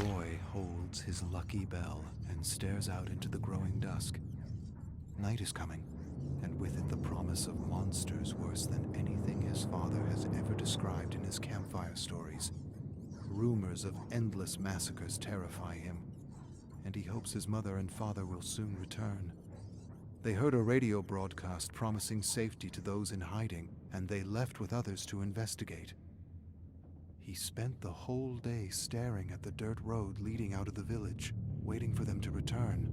boy holds his lucky bell and stares out into the growing dusk. Night is coming, and with it the promise of monsters worse than anything his father has ever described in his campfire stories. Rumors of endless massacres terrify him, and he hopes his mother and father will soon return. They heard a radio broadcast promising safety to those in hiding, and they left with others to investigate. He spent the whole day staring at the dirt road leading out of the village, waiting for them to return.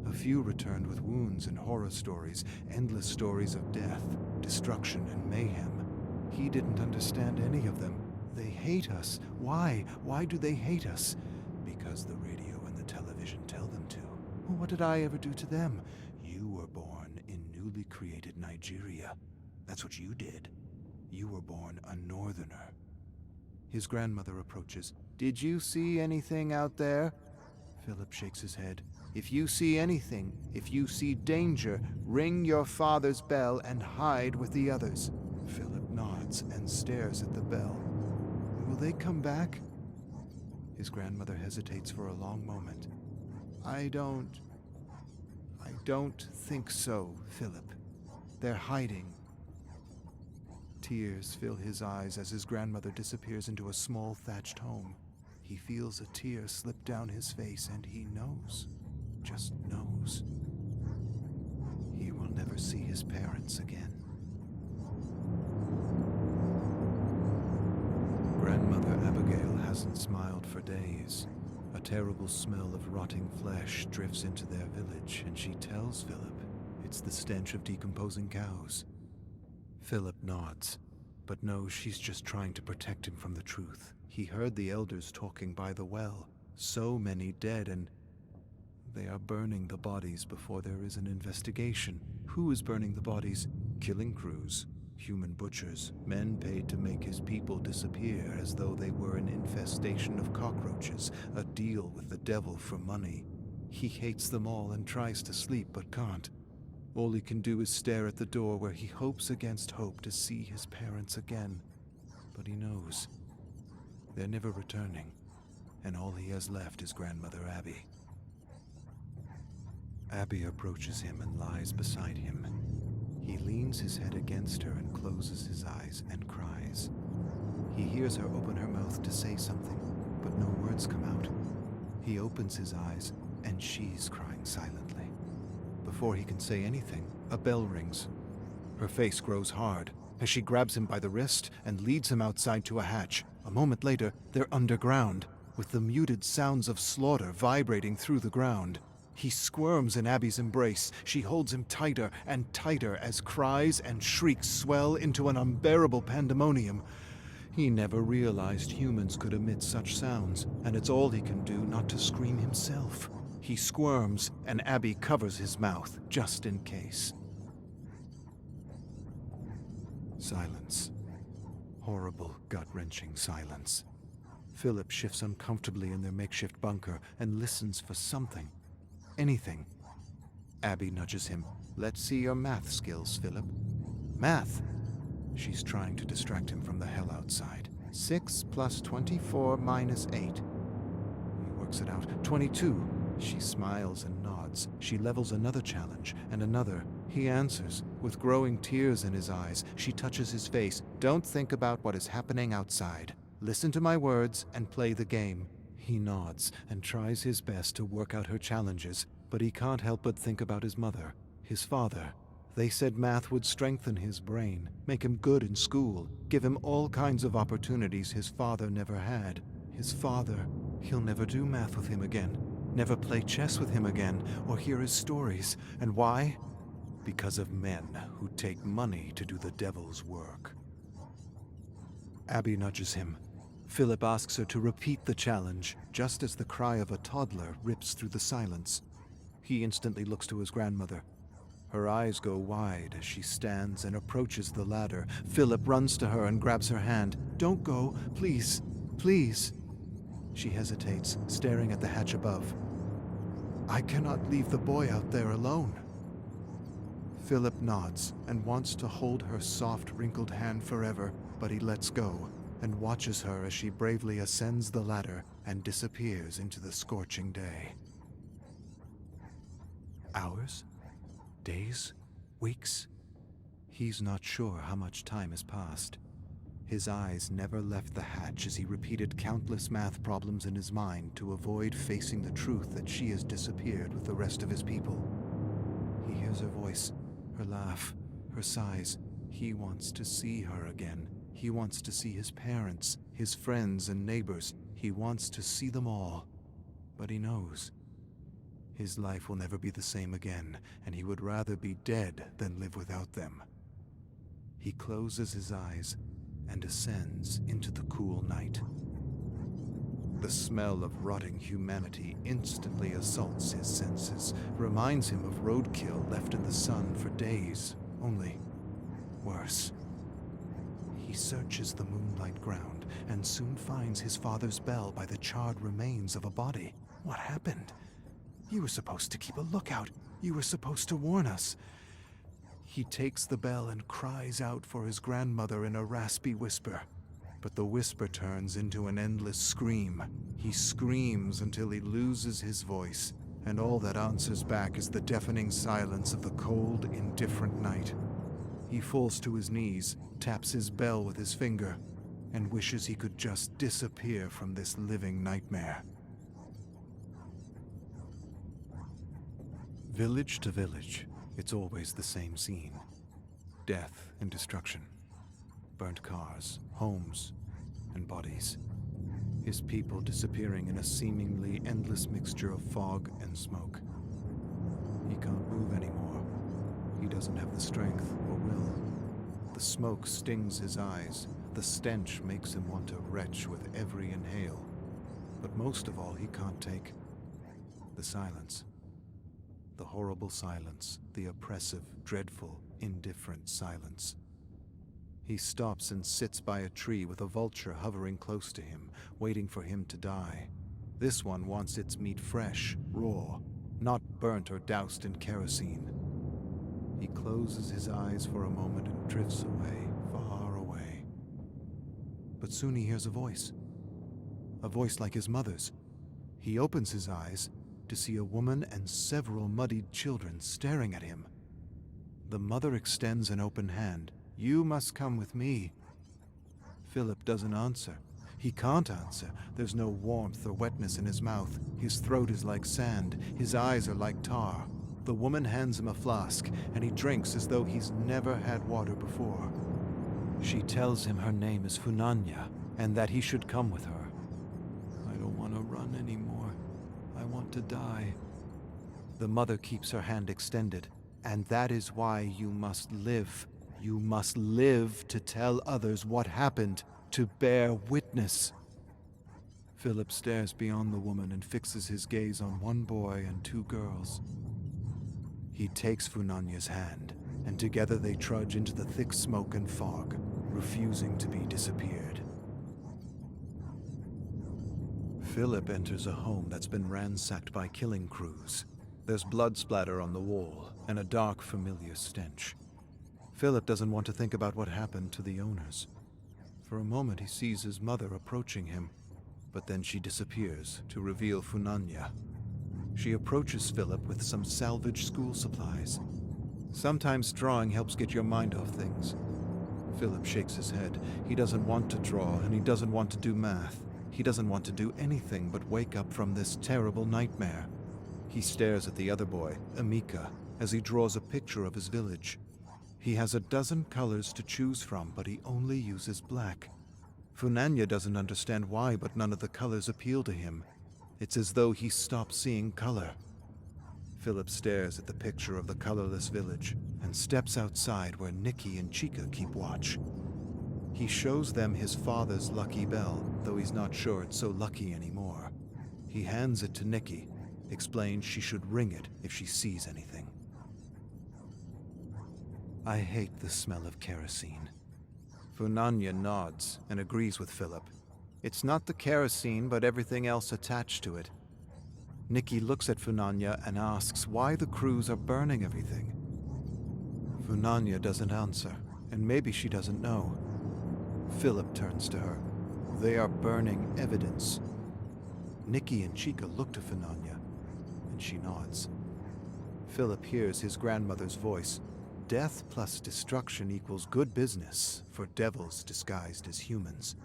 A few returned with wounds and horror stories, endless stories of death, destruction, and mayhem. He didn't understand any of them. They hate us. Why? Why do they hate us? Because the radio and the television tell them to. What did I ever do to them? You were born in newly created Nigeria. That's what you did. You were born a northerner. His grandmother approaches. Did you see anything out there? Philip shakes his head. If you see anything, if you see danger, ring your father's bell and hide with the others. Philip nods and stares at the bell. Will they come back? His grandmother hesitates for a long moment. I don't think so, Philip. They're hiding. Tears fill his eyes as his grandmother disappears into a small thatched home. He feels a tear slip down his face, and he knows, just knows, he will never see his parents again. Grandmother Abigail hasn't smiled for days. A terrible smell of rotting flesh drifts into their village, and she tells Philip it's the stench of decomposing cows. Philip nods, but knows she's just trying to protect him from the truth. He heard the elders talking by the well. So many dead, and they are burning the bodies before there is an investigation. Who is burning the bodies? Killing crews, human butchers, men paid to make his people disappear as though they were an infestation of cockroaches, a deal with the devil for money. He hates them all and tries to sleep but can't. All he can do is stare at the door where he hopes against hope to see his parents again. But he knows they're never returning, and all he has left is grandmother Abby. Abby approaches him and lies beside him. He leans his head against her and closes his eyes and cries. He hears her open her mouth to say something, but no words come out. He opens his eyes, and she's crying silently. Before he can say anything, a bell rings. Her face grows hard as she grabs him by the wrist and leads him outside to a hatch. A moment later, they're underground, with the muted sounds of slaughter vibrating through the ground. He squirms in Abby's embrace. She holds him tighter and tighter as cries and shrieks swell into an unbearable pandemonium. He never realized humans could emit such sounds, and it's all he can do not to scream himself. He squirms, and Abby covers his mouth, just in case. Silence. Horrible, gut-wrenching silence. Philip shifts uncomfortably in their makeshift bunker and listens for something. Anything. Abby nudges him. Let's see your math skills, Philip. Math? She's trying to distract him from the hell outside. 6 plus 24 minus 8. He works it out. 22. She smiles and nods. She levels another challenge, and another. He answers, with growing tears in his eyes. She touches his face. Don't think about what is happening outside. Listen to my words and play the game. He nods and tries his best to work out her challenges, but he can't help but think about his mother, his father. They said math would strengthen his brain, make him good in school, give him all kinds of opportunities his father never had. His father, he'll never do math with him again. Never play chess with him again, or hear his stories. And why? Because of men who take money to do the devil's work. Abby nudges him. Philip asks her to repeat the challenge, just as the cry of a toddler rips through the silence. He instantly looks to his grandmother. Her eyes go wide as she stands and approaches the ladder. Philip runs to her and grabs her hand. Don't go, please, please. She hesitates, staring at the hatch above. I cannot leave the boy out there alone. Philip nods and wants to hold her soft, wrinkled hand forever, but he lets go and watches her as she bravely ascends the ladder, and disappears into the scorching day. Hours? Days? Weeks? He's not sure how much time has passed. His eyes never left the hatch as he repeated countless math problems in his mind to avoid facing the truth that she has disappeared with the rest of his people. He hears her voice, her laugh, her sighs. He wants to see her again. He wants to see his parents, his friends and neighbors. He wants to see them all. But he knows his life will never be the same again, and he would rather be dead than live without them. He closes his eyes and descends into the cool night. The smell of rotting humanity instantly assaults his senses, reminds him of roadkill left in the sun for days, only worse. He searches the moonlight ground and soon finds his father's bell by the charred remains of a body. What happened? You were supposed to keep a lookout. You were supposed to warn us. He takes the bell and cries out for his grandmother in a raspy whisper. But the whisper turns into an endless scream. He screams until he loses his voice, and all that answers back is the deafening silence of the cold, indifferent night. He falls to his knees, taps his bell with his finger, and wishes he could just disappear from this living nightmare. Village to village, it's always the same scene. Death and destruction. Burnt cars, homes, and bodies. His people disappearing in a seemingly endless mixture of fog and smoke. He can't move anymore. He doesn't have the strength or will. The smoke stings his eyes. The stench makes him want to retch with every inhale. But most of all, he can't take the silence. The horrible silence, the oppressive, dreadful, indifferent silence. He stops and sits by a tree with a vulture hovering close to him, waiting for him to die. This one wants its meat fresh, raw, not burnt or doused in kerosene. He closes his eyes for a moment and drifts away, far away. But soon he hears a voice like his mother's. He opens his eyes to see a woman and several muddied children staring at him. The mother extends an open hand. "You must come with me." Philip doesn't answer. He can't answer. There's no warmth or wetness in his mouth. His throat is like sand. His eyes are like tar. The woman hands him a flask, and he drinks as though he's never had water before. She tells him her name is Funanya, and that he should come with her. "I don't want to run anymore. I want to die." The mother keeps her hand extended. "And that is why you must live. You must live to tell others what happened, to bear witness." Philip stares beyond the woman and fixes his gaze on one boy and two girls. He takes Funanya's hand, and together they trudge into the thick smoke and fog, refusing to be disappeared. Philip enters a home that's been ransacked by killing crews. There's blood splatter on the wall, and a dark, familiar stench. Philip doesn't want to think about what happened to the owners. For a moment he sees his mother approaching him, but then she disappears to reveal Funanya. She approaches Philip with some salvaged school supplies. Sometimes drawing helps get your mind off things. Philip shakes his head. He doesn't want to draw, and he doesn't want to do math. He doesn't want to do anything but wake up from this terrible nightmare. He stares at the other boy, Amika, as he draws a picture of his village. He has a dozen colors to choose from, but he only uses black. Funanya doesn't understand why, but none of the colors appeal to him. It's as though he stopped seeing color. Philip stares at the picture of the colorless village and steps outside where Nikki and Chica keep watch. He shows them his father's lucky bell, though he's not sure it's so lucky anymore. He hands it to Nikki, explains she should ring it if she sees anything. "I hate the smell of kerosene." Funanya nods and agrees with Philip. It's not the kerosene, but everything else attached to it. Nikki looks at Funanya and asks why the crews are burning everything. Funanya doesn't answer, and maybe she doesn't know. Philip turns to her. "They are burning evidence." Nikki and Chica look to Funanya, and she nods. Philip hears his grandmother's voice. Death plus destruction equals good business for devils disguised as humans.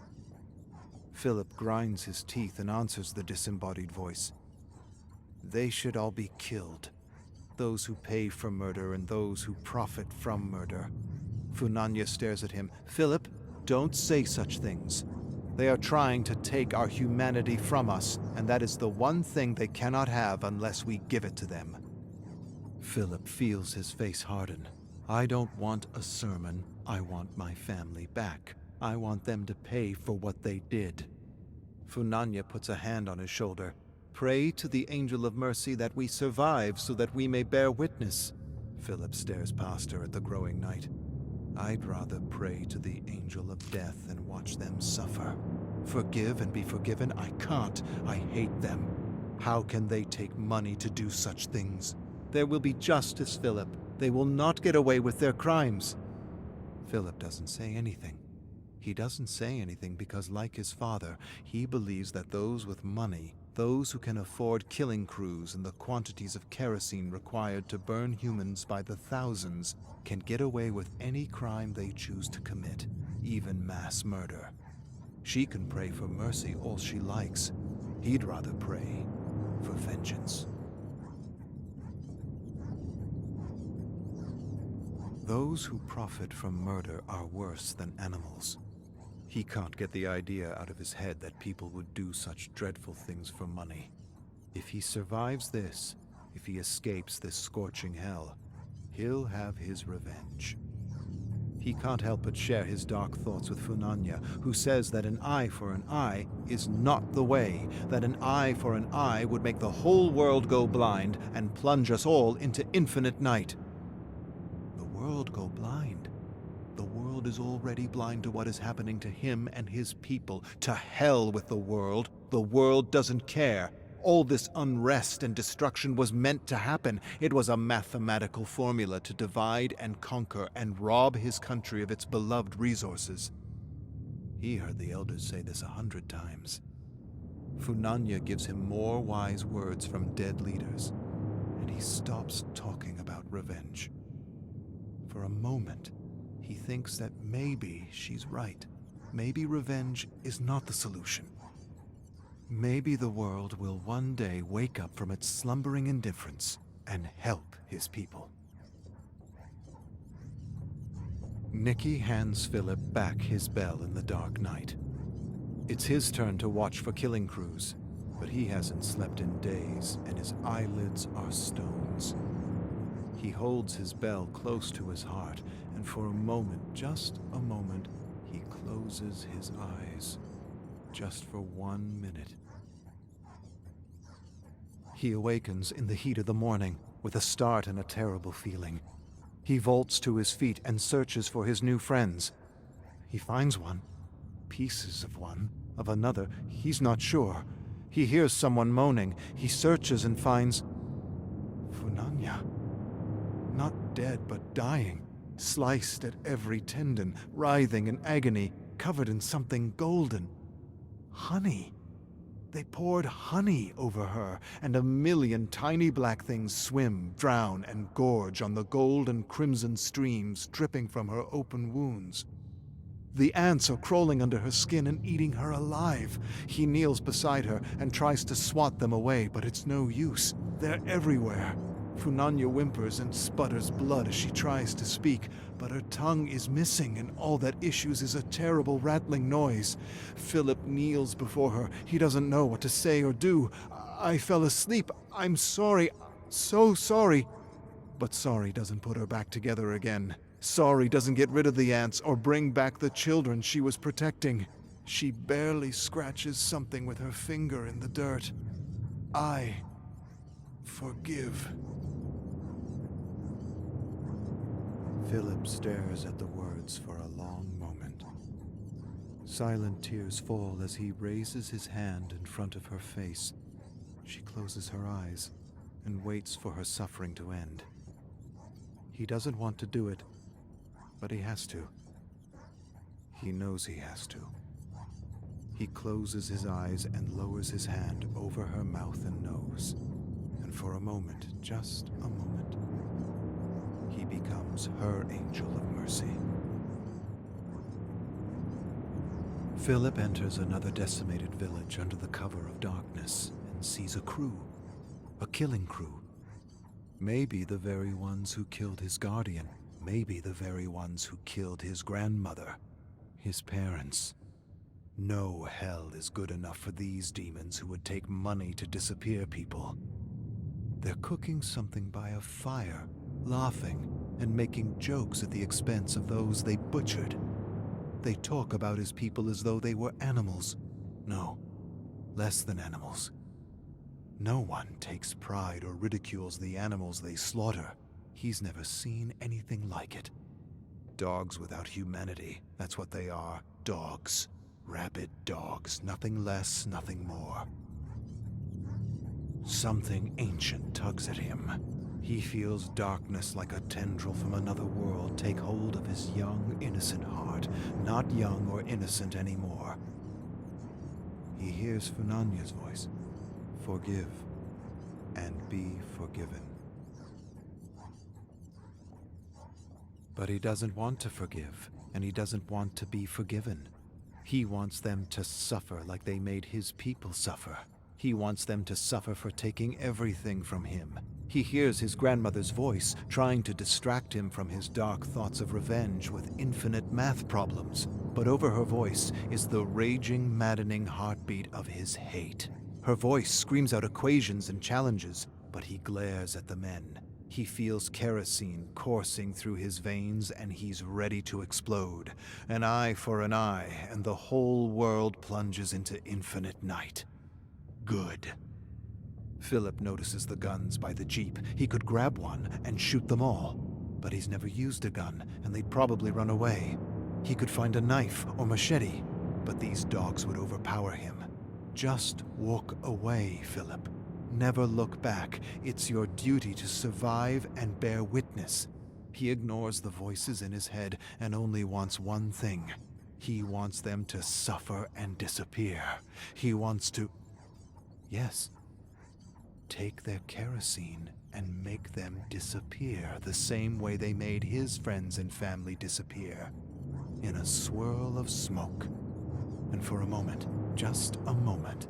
Philip grinds his teeth and answers the disembodied voice. They should all be killed. Those who pay for murder and those who profit from murder. Funanya stares at him. Philip, don't say such things. They are trying to take our humanity from us, and that is the one thing they cannot have unless we give it to them. Philip feels his face harden. I don't want a sermon. I want my family back. I want them to pay for what they did. Funanya puts a hand on his shoulder. Pray to the angel of mercy that we survive so that we may bear witness. Philip stares past her at the growing night. I'd rather pray to the angel of death and watch them suffer. Forgive and be forgiven? I can't. I hate them. How can they take money to do such things? There will be justice, Philip. They will not get away with their crimes. Philip doesn't say anything. He doesn't say anything because, like his father, he believes that those with money, those who can afford killing crews and the quantities of kerosene required to burn humans by the thousands, can get away with any crime they choose to commit, even mass murder. She can pray for mercy all she likes. He'd rather pray for vengeance. Those who profit from murder are worse than animals. He can't get the idea out of his head that people would do such dreadful things for money. If he survives this, if he escapes this scorching hell, he'll have his revenge. He can't help but share his dark thoughts with Funanya, who says that an eye for an eye is not the way, that an eye for an eye would make the whole world go blind and plunge us all into infinite night. The world go blind? The world is already blind to what is happening to him and his people. To hell with the world. The world doesn't care. All this unrest and destruction was meant to happen. It was a mathematical formula to divide and conquer and rob his country of its beloved resources. He heard the elders say this 100 times. Funanya gives him more wise words from dead leaders, and he stops talking about revenge. For a moment, he thinks that maybe she's right. Maybe revenge is not the solution. Maybe the world will one day wake up from its slumbering indifference and help his people. Nikki hands Philip back his bell in the dark night. It's his turn to watch for killing crews, but he hasn't slept in days and his eyelids are stones. He holds his bell close to his heart, and for a moment, just a moment, he closes his eyes. Just for 1 minute. He awakens in the heat of the morning, with a start and a terrible feeling. He vaults to his feet and searches for his new friends. He finds one. Pieces of one. Of another. He's not sure. He hears someone moaning. He searches and finds Funanya. Not dead, but dying, sliced at every tendon, writhing in agony, covered in something golden. Honey. They poured honey over her, and a million tiny black things swim, drown, and gorge on the gold and crimson streams dripping from her open wounds. The ants are crawling under her skin and eating her alive. He kneels beside her and tries to swat them away, but it's no use. They're everywhere. Funanya whimpers and sputters blood as she tries to speak, but her tongue is missing and all that issues is a terrible rattling noise. Philip kneels before her. He doesn't know what to say or do. I fell asleep. I'm sorry. So sorry. But sorry doesn't put her back together again. Sorry doesn't get rid of the ants or bring back the children she was protecting. She barely scratches something with her finger in the dirt. I forgive. Philip stares at the words for a long moment. Silent tears fall as he raises his hand in front of her face. She closes her eyes and waits for her suffering to end. He doesn't want to do it, but he has to. He knows he has to. He closes his eyes and lowers his hand over her mouth and nose. And for a moment, just a moment, he becomes her angel of mercy. Philip enters another decimated village under the cover of darkness and sees a crew, a killing crew. Maybe the very ones who killed his guardian, maybe the very ones who killed his grandmother, his parents. No hell is good enough for these demons who would take money to disappear people. They're cooking something by a fire, laughing and making jokes at the expense of those they butchered. They talk about his people as though they were animals. No, less than animals. No one takes pride or ridicules the animals they slaughter. He's never seen anything like it. Dogs without humanity, that's what they are. Dogs. Rabid dogs, nothing less, nothing more. Something ancient tugs at him. He feels darkness like a tendril from another world take hold of his young, innocent heart. Not young or innocent anymore. He hears Funanya's voice. Forgive and be forgiven. But he doesn't want to forgive, and he doesn't want to be forgiven. He wants them to suffer like they made his people suffer. He wants them to suffer for taking everything from him. He hears his grandmother's voice, trying to distract him from his dark thoughts of revenge with infinite math problems. But over her voice is the raging, maddening heartbeat of his hate. Her voice screams out equations and challenges, but he glares at the men. He feels kerosene coursing through his veins, and he's ready to explode. An eye for an eye, and the whole world plunges into infinite night. Good. Philip notices the guns by the jeep. He could grab one and shoot them all. But he's never used a gun, and they'd probably run away. He could find a knife or machete, but these dogs would overpower him. Just walk away, Philip. Never look back. It's your duty to survive and bear witness. He ignores the voices in his head and only wants one thing. He wants them to suffer and disappear. He wants to... Yes. Take their kerosene and make them disappear the same way they made his friends and family disappear. In a swirl of smoke. And for a moment, just a moment,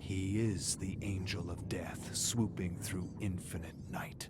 he is the angel of death swooping through infinite night.